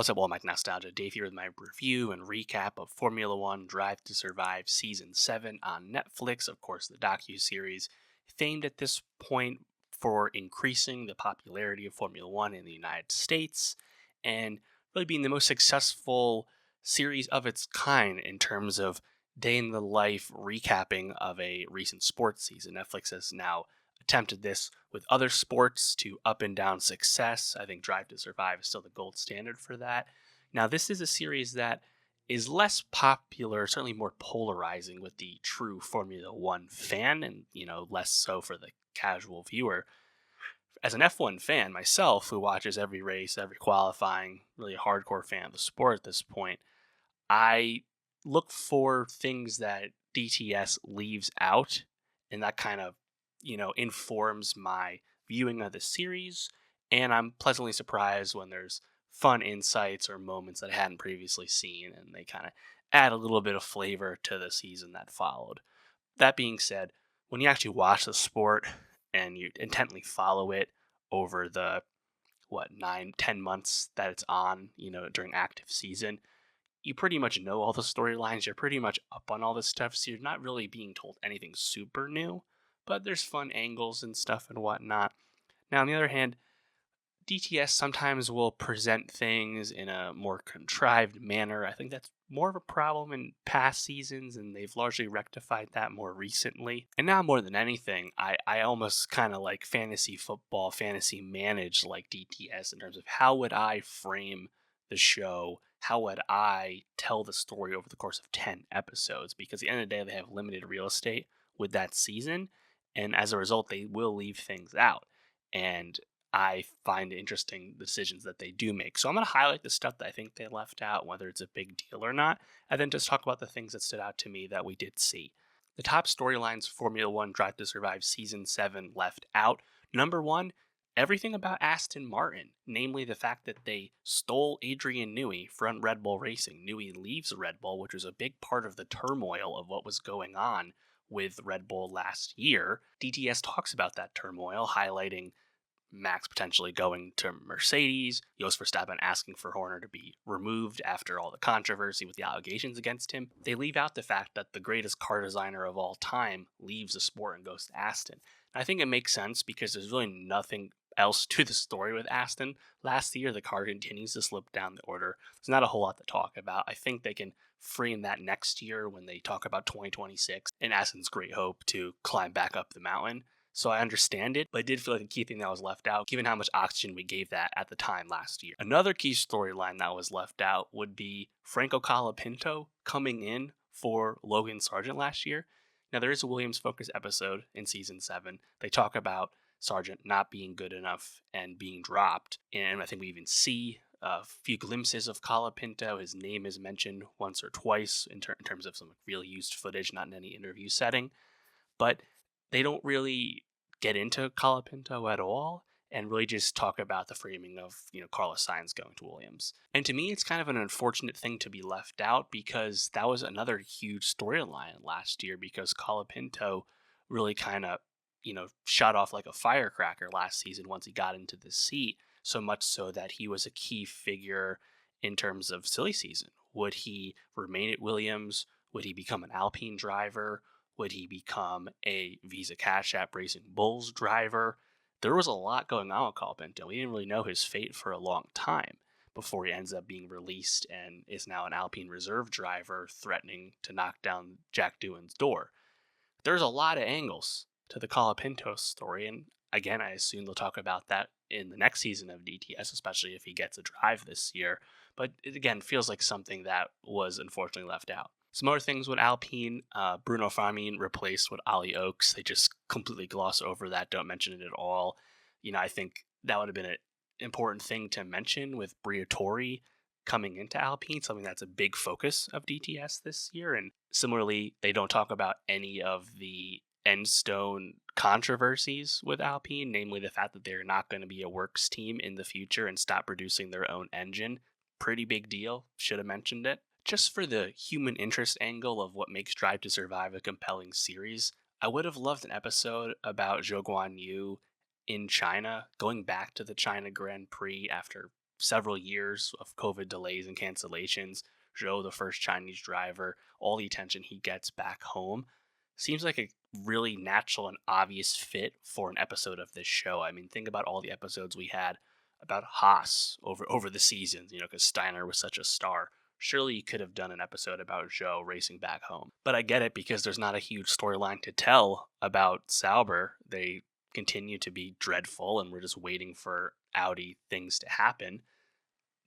What's up, all my Nostalgia? Dave here with my review and recap of Formula One Drive to Survive Season 7 on Netflix. Of course, the docuseries famed at this point for increasing the popularity of Formula One in the United States and really being the most successful series of its kind in terms of day in the life recapping of a recent sports season. Netflix has now attempted this with other sports to up and down success. I think Drive to Survive is still the gold standard for that. Now, this is a series that is less popular, certainly more polarizing with the true Formula One fan, and less so for the casual viewer. As an F1 fan myself, who watches every race, every qualifying, really a hardcore fan of the sport at this point, I look for things that DTS leaves out, and that kind of, informs my viewing of the series. And I'm pleasantly surprised when there's fun insights or moments that I hadn't previously seen, and they kind of add a little bit of flavor to the season that followed. That being said, when you actually watch the sport and you intently follow it over the 9, 10 months that it's on, during active season, you pretty much know all the storylines. You're pretty much up on all this stuff, so you're not really being told anything super new, but there's fun angles and stuff and whatnot. Now, on the other hand, DTS sometimes will present things in a more contrived manner. I think that's more of a problem in past seasons, and they've largely rectified that more recently. And now, more than anything, I almost kind of like fantasy football, fantasy manage like DTS in terms of how would I frame the show? How would I tell the story over the course of 10 episodes? Because at the end of the day, they have limited real estate with that season. And as a result, they will leave things out. And I find interesting the decisions that they do make. So I'm going to highlight the stuff that I think they left out, whether it's a big deal or not, and then just talk about the things that stood out to me that we did see. The top storylines Formula One Drive to Survive Season 7 left out. Number one, everything about Aston Martin, namely the fact that they stole Adrian Newey from Red Bull Racing. Newey leaves Red Bull, which was a big part of the turmoil of what was going on with Red Bull last year. DTS talks about that turmoil, highlighting Max potentially going to Mercedes, Jos Verstappen asking for Horner to be removed after all the controversy with the allegations against him. They leave out the fact that the greatest car designer of all time leaves the sport and goes to Aston. And I think it makes sense because there's really nothing else to the story with Aston. Last year, the car continues to slip down the order. There's not a whole lot to talk about. I think they can frame that next year when they talk about 2026 and Aston's great hope to climb back up the mountain. So I understand it, but I did feel like a key thing that was left out, given how much oxygen we gave that at the time last year. Another key storyline that was left out would be Franco Colapinto coming in for Logan Sargent last year. Now, there is a Williams-focused episode in Season 7. They talk about Sargent not being good enough and being dropped, and I think we even see a few glimpses of Colapinto. His name is mentioned once or twice in terms of some really used footage, not in any interview setting. But they don't really get into Colapinto at all and really just talk about the framing of, Carlos Sainz going to Williams. And to me, it's kind of an unfortunate thing to be left out because that was another huge storyline last year because Colapinto really kind of, shot off like a firecracker last season once he got into the seat, so much so that he was a key figure in terms of silly season. Would he remain at Williams? Would he become an Alpine driver? Would he become a Visa Cash App Racing Bulls driver? There was a lot going on with Colapinto. We didn't really know his fate for a long time before he ends up being released and is now an Alpine reserve driver threatening to knock down Jack Doohan's door. There's a lot of angles to the Colapinto story, and again, I assume they'll talk about that in the next season of DTS, especially if he gets a drive this year. But it, again, feels like something that was unfortunately left out. Some other things with Alpine, Bruno Famin replaced with Ollie Oaks. They just completely gloss over that, don't mention it at all. I think that would have been an important thing to mention with Briatore coming into Alpine, something that's a big focus of DTS this year. And similarly, they don't talk about any of the Endstone controversies with Alpine, namely the fact that they're not going to be a works team in the future and stop producing their own engine. Pretty big deal. Should have mentioned it. Just for the human interest angle of what makes Drive to Survive a compelling series, I would have loved an episode about Zhou Guanyu in China, going back to the China Grand Prix after several years of COVID delays and cancellations, Zhou, the first Chinese driver, all the attention he gets back home, seems like a really natural and obvious fit for an episode of this show. I mean, think about all the episodes we had about Haas over the seasons, because Steiner was such a star. Surely you could have done an episode about Zhou racing back home. But I get it because there's not a huge storyline to tell about Sauber. They continue to be dreadful, and we're just waiting for Audi things to happen.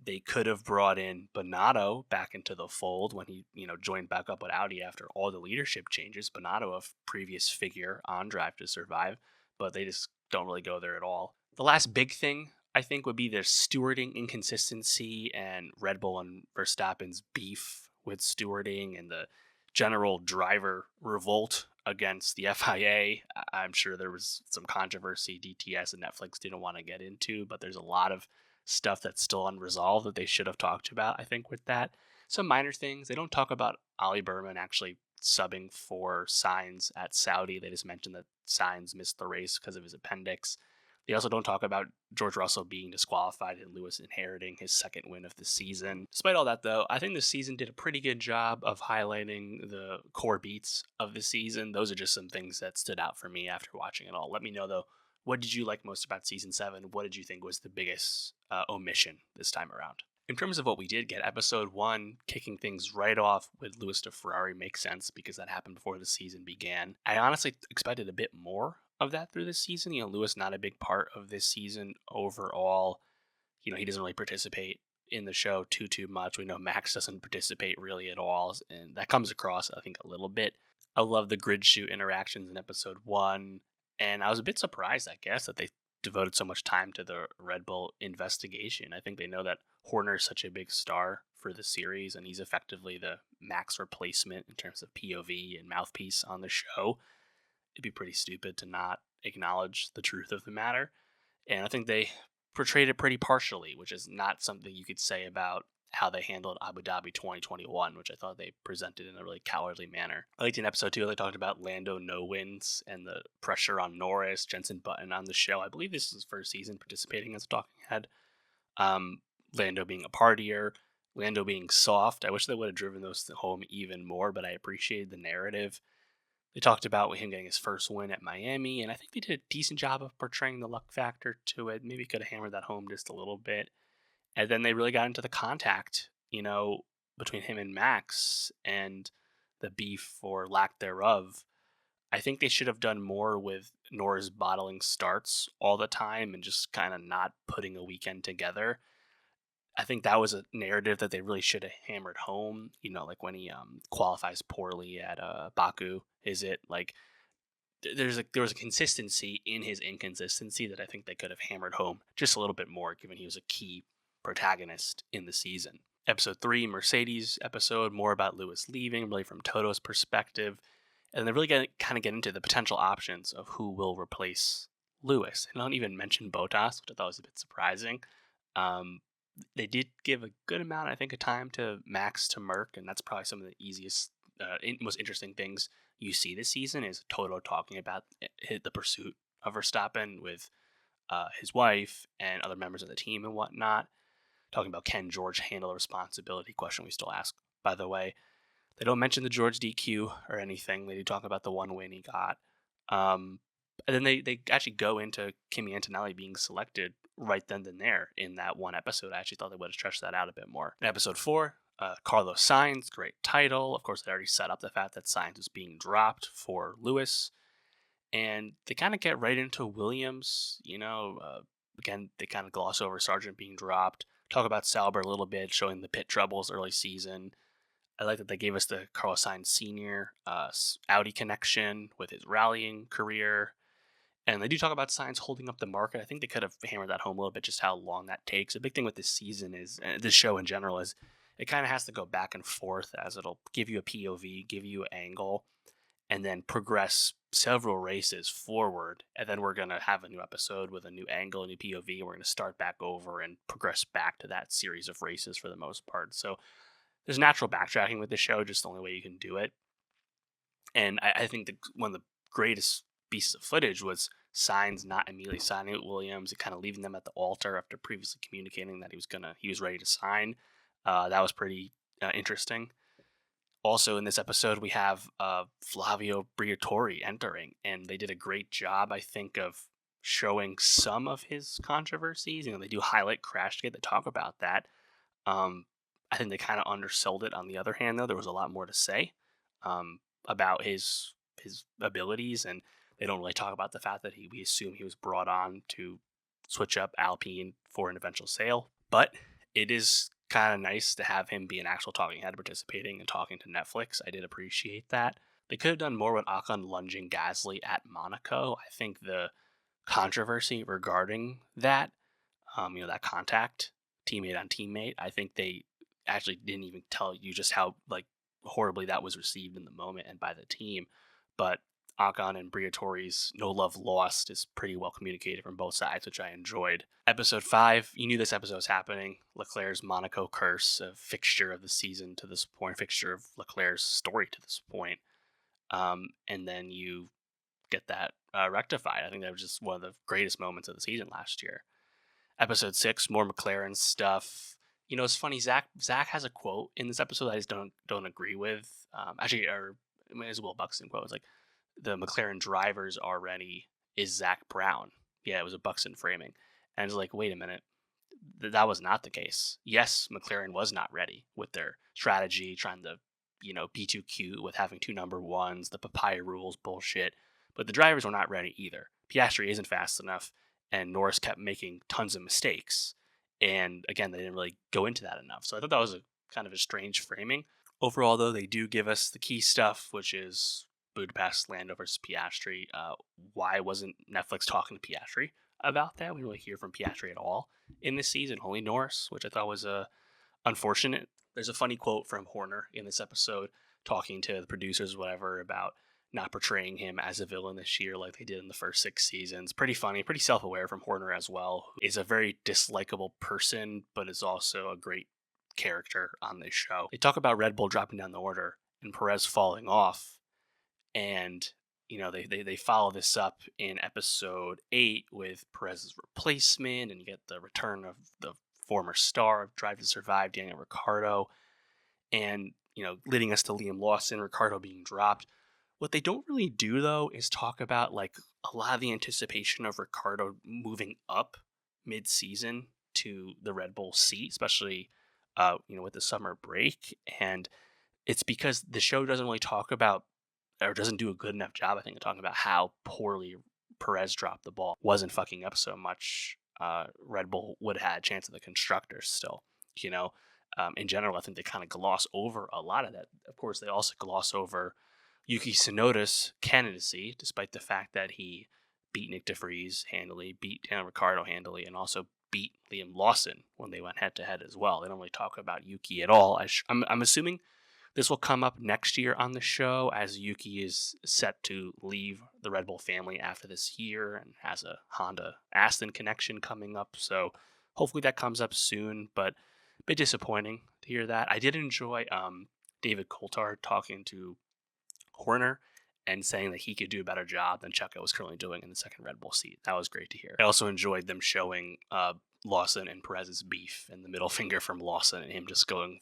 They could have brought in Bonato back into the fold when he, joined back up with Audi after all the leadership changes. Bonato, a previous figure on Drive to Survive, but they just don't really go there at all. The last big thing I think would be their stewarding inconsistency and Red Bull and Verstappen's beef with stewarding and the general driver revolt against the FIA. I'm sure there was some controversy DTS and Netflix didn't want to get into, but there's a lot of stuff that's still unresolved that they should have talked about, I think, with that. Some minor things. They don't talk about Ollie Berman actually subbing for Sainz at Saudi. They just mentioned that Sainz missed the race because of his appendix. They also don't talk about George Russell being disqualified and Lewis inheriting his second win of the season. Despite all that, though, I think the season did a pretty good job of highlighting the core beats of the season. Those are just some things that stood out for me after watching it all. Let me know, though, what did you like most about season 7? What did you think was the biggest omission this time around? In terms of what we did get, episode 1, kicking things right off with Lewis to Ferrari makes sense because that happened before the season began. I honestly expected a bit more of that through this season. Lewis not a big part of this season overall. He doesn't really participate in the show too much. We know Max doesn't participate really at all, and that comes across, I think, a little bit. I love the grid shoot interactions in episode 1. And I was a bit surprised, I guess, that they devoted so much time to the Red Bull investigation. I think they know that Horner is such a big star for the series, and he's effectively the Max replacement in terms of POV and mouthpiece on the show. It'd be pretty stupid to not acknowledge the truth of the matter. And I think they portrayed it pretty partially, which is not something you could say about how they handled Abu Dhabi 2021, which I thought they presented in a really cowardly manner. I liked in episode 2, they talked about Lando no wins and the pressure on Norris, Jensen Button on the show. I believe this is his first season participating as a talking head. Lando being a partier, Lando being soft. I wish they would have driven those home even more, but I appreciated the narrative. They talked about him getting his first win at Miami, and I think they did a decent job of portraying the luck factor to it. Maybe could have hammered that home just a little bit. And then they really got into the contact, between him and Max and the beef or lack thereof. I think they should have done more with Norris bottling starts all the time and just kind of not putting a weekend together. I think that was a narrative that they really should have hammered home. Like when he qualifies poorly at Baku, is it like there was a consistency in his inconsistency that I think they could have hammered home just a little bit more, given he was a key protagonist in the season. Episode 3, Mercedes episode, more about Lewis leaving, really from Toto's perspective. And they really get into the potential options of who will replace Lewis. And I don't even mention Bottas, which I thought was a bit surprising. They did give a good amount, I think, of time to Max to Merc, and that's probably some of the easiest, most interesting things you see this season is Toto talking about the pursuit of Verstappen with his wife and other members of the team and whatnot. Talking about can George handle the responsibility, question we still ask, by the way. They don't mention the George DQ or anything. They do talk about the one win he got. And then they actually go into Kimi Antonelli being selected right then and there in that one episode. I actually thought they would have stretched that out a bit more. In episode 4, Carlos Sainz, great title. Of course, they already set up the fact that Sainz was being dropped for Lewis. And they kind of get right into Williams. Again, they kind of gloss over Sargent being dropped. Talk about Sauber a little bit, showing the pit troubles early season. I like that they gave us the Carlos Sainz Sr. Audi connection with his rallying career. And they do talk about Sainz holding up the market. I think they could have hammered that home a little bit, just how long that takes. A big thing with this season is, and this show in general, is it kind of has to go back and forth as it'll give you a POV, give you an angle, and then progress several races forward. And then we're going to have a new episode with a new angle, a new POV. And we're going to start back over and progress back to that series of races for the most part. So there's natural backtracking with the show, just the only way you can do it. And I think one of the greatest pieces of footage was signs not immediately signing with Williams and kind of leaving them at the altar after previously communicating that he was ready to sign. That was pretty interesting. Also, in this episode, we have Flavio Briatore entering, and they did a great job, I think, of showing some of his controversies. They do highlight Crashgate. They talk about that. Um, I think they kind of undersold it. On the other hand, though, there was a lot more to say about his abilities, and they don't really talk about the fact that we assume he was brought on to switch up Alpine for an eventual sale. But it is kind of nice to have him be an actual talking head participating and talking to Netflix. I did appreciate that. They could have done more with Ocon lunging Gasly at Monaco. I think the controversy regarding that, that contact, teammate on teammate, I think they actually didn't even tell you just how horribly that was received in the moment and by the team. But Ocon and Briatore's no love lost is pretty well communicated from both sides, which I enjoyed. Episode 5, you knew this episode was happening. Leclerc's Monaco curse, a fixture of the season to this point, fixture of Leclerc's story to this point. And then you get that rectified. I think that was just one of the greatest moments of the season last year. Episode 6, more McLaren stuff. It's funny. Zach has a quote in this episode I just don't agree with. It's Will Buxton quote. It's like, the McLaren drivers are ready. Is Zach Brown? Yeah, it was a Buxton framing, and it's like, wait a minute, that was not the case. Yes, McLaren was not ready with their strategy, trying to be too cute with having 2 number ones, the papaya rules bullshit. But the drivers were not ready either. Piastri isn't fast enough, and Norris kept making tons of mistakes. And again, they didn't really go into that enough. So I thought that was a kind of a strange framing. Overall, though, they do give us the key stuff, which is Budapest, Lando versus Piastri. Why wasn't Netflix talking to Piastri about that? We didn't really hear from Piastri at all in this season. Only Norris, which I thought was unfortunate. There's a funny quote from Horner in this episode talking to the producers, whatever, about not portraying him as a villain this year like they did in the first 6 seasons. Pretty funny, pretty self-aware from Horner as well. Is a very dislikable person, but is also a great character on this show. They talk about Red Bull dropping down the order and Perez falling off, and they follow this up in episode 8 with Perez's replacement, and you get the return of the former star of Drive to Survive, Daniel Ricciardo, and leading us to Liam Lawson, Ricciardo being dropped. What they don't really do, though, is talk about a lot of the anticipation of Ricciardo moving up mid-season to the Red Bull seat, especially with the summer break. And it's because the show doesn't really talk about, or doesn't do a good enough job, I think, of talking about how poorly Perez dropped the ball. Wasn't fucking up so much. Red Bull would have had a chance of the constructors still. In general, I think they kind of gloss over a lot of that. Of course, they also gloss over Yuki Tsunoda's candidacy, despite the fact that he beat Nick DeVries handily, beat Daniel Ricciardo handily, and also beat Liam Lawson when they went head-to-head as well. They don't really talk about Yuki at all. I'm assuming this will come up next year on the show, as Yuki is set to leave the Red Bull family after this year and has a Honda Aston connection coming up. So hopefully that comes up soon, but a bit disappointing to hear that. I did enjoy David Coulthard talking to Horner and saying that he could do a better job than Checo was currently doing in the second Red Bull seat. That was great to hear. I also enjoyed them showing Lawson and Perez's beef and the middle finger from Lawson and him just going,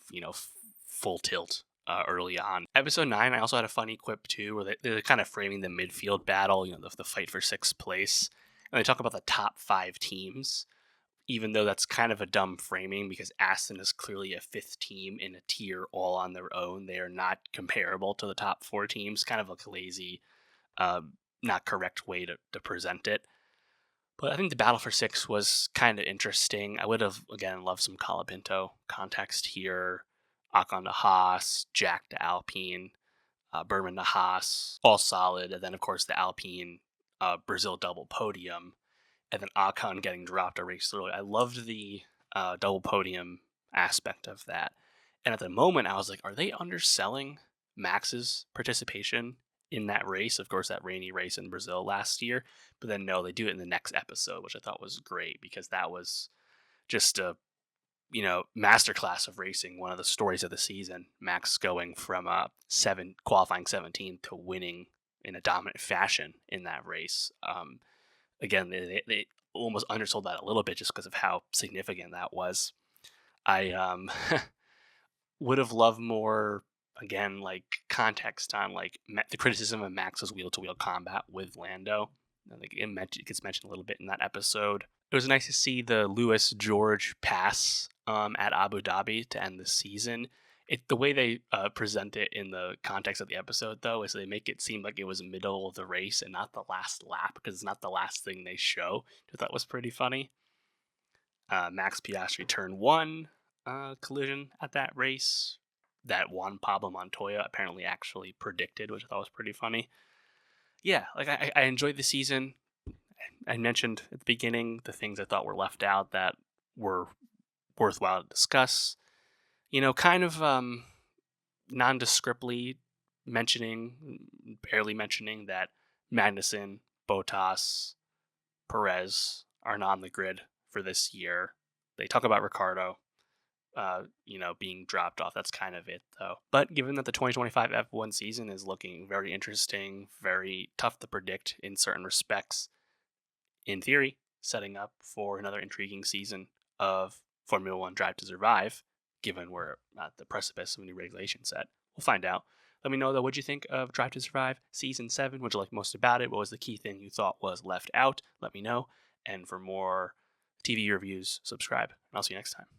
full tilt early on. Episode 9, I also had a funny quip too, where they're kind of framing the midfield battle, the fight for 6th place. And they talk about the top 5 teams, even though that's kind of a dumb framing because Aston is clearly a 5th team in a tier all on their own. They are not comparable to the top 4 teams, kind of like a lazy, not correct way to present it. But I think the battle for 6 was kind of interesting. I would have, again, loved some Colapinto context here. Ocon to Haas, Jack to Alpine, Berman to Haas, all solid. And then, of course, the Alpine Brazil double podium. And then Ocon getting dropped a race early. I loved the double podium aspect of that. And at the moment, I was like, are they underselling Max's participation in that race? Of course, that rainy race in Brazil last year. But then, no, they do it in the next episode, which I thought was great because that was just a masterclass of racing. One of the stories of the season. Max going from qualifying 17th to winning in a dominant fashion in that race. again, they almost undersold that a little bit just because of how significant that was. I would have loved more, again, like context on like the criticism of Max's wheel to wheel combat with Lando. I think it gets mentioned a little bit in that episode. It was nice to see the Lewis George pass at Abu Dhabi to end the season. The way they present it in the context of the episode, though, is they make it seem like it was middle of the race and not the last lap, because it's not the last thing they show. I thought was pretty funny. Max Piastri turn one collision at that race that Juan Pablo Montoya apparently actually predicted, which I thought was pretty funny. Yeah, like I enjoyed the season. I mentioned at the beginning the things I thought were left out that were worthwhile to discuss. Kind of nondescriptly barely mentioning that Magnussen, Bottas, Perez are not on the grid for this year. They talk about Ricardo, being dropped off. That's kind of it, though. But given that the 2025 F1 season is looking very interesting, very tough to predict in certain respects, in theory, setting up for another intriguing season of Formula One Drive to Survive, given we're at the precipice of a new regulation set. We'll find out. Let me know, though, what you think of Drive to Survive Season 7. What you like most about it? What was the key thing you thought was left out? Let me know. And for more TV reviews, subscribe. And I'll see you next time.